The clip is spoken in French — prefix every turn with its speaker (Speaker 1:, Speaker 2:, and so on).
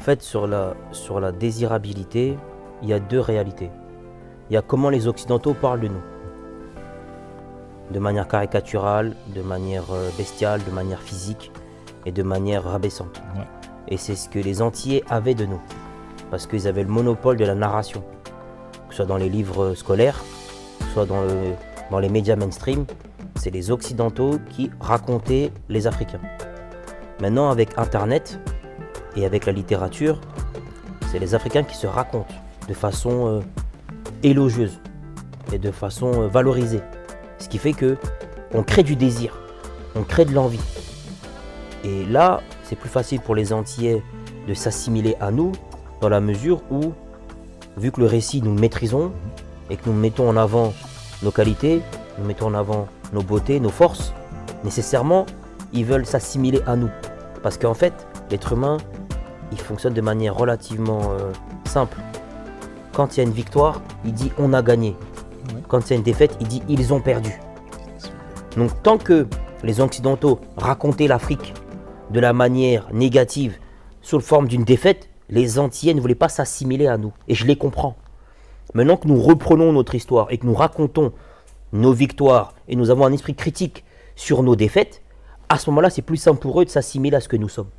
Speaker 1: En fait, sur la désirabilité, il y a deux réalités. Il y a comment les Occidentaux parlent de nous. De manière caricaturale, de manière bestiale, de manière physique et de manière rabaissante.
Speaker 2: Ouais.
Speaker 1: Et c'est ce que les Antillais avaient de nous. Parce qu'ils avaient le monopole de la narration. Que ce soit dans les livres scolaires, que ce soit dans les médias mainstream, c'est les Occidentaux qui racontaient les Africains. Maintenant, avec Internet et avec la littérature, c'est les Africains qui se racontent de façon élogieuse et de façon valorisée. Ce qui fait que on crée du désir, on crée de l'envie. Et là, c'est plus facile pour les Antillais de s'assimiler à nous, dans la mesure où, vu que le récit nous le maîtrisons et que nous mettons en avant nos qualités, nous mettons en avant nos beautés, nos forces, nécessairement, ils veulent s'assimiler à nous. Parce qu'en fait, l'être humain, il fonctionne de manière relativement simple. Quand il y a une victoire, il dit on a gagné.
Speaker 2: Ouais.
Speaker 1: Quand il y a une défaite, il dit ils ont perdu. Donc tant que les Occidentaux racontaient l'Afrique de la manière négative, sous forme d'une défaite, les Antillais ne voulaient pas s'assimiler à nous. Et je les comprends. Maintenant que nous reprenons notre histoire et que nous racontons nos victoires et nous avons un esprit critique sur nos défaites, à ce moment-là, c'est plus simple pour eux de s'assimiler à ce que nous sommes.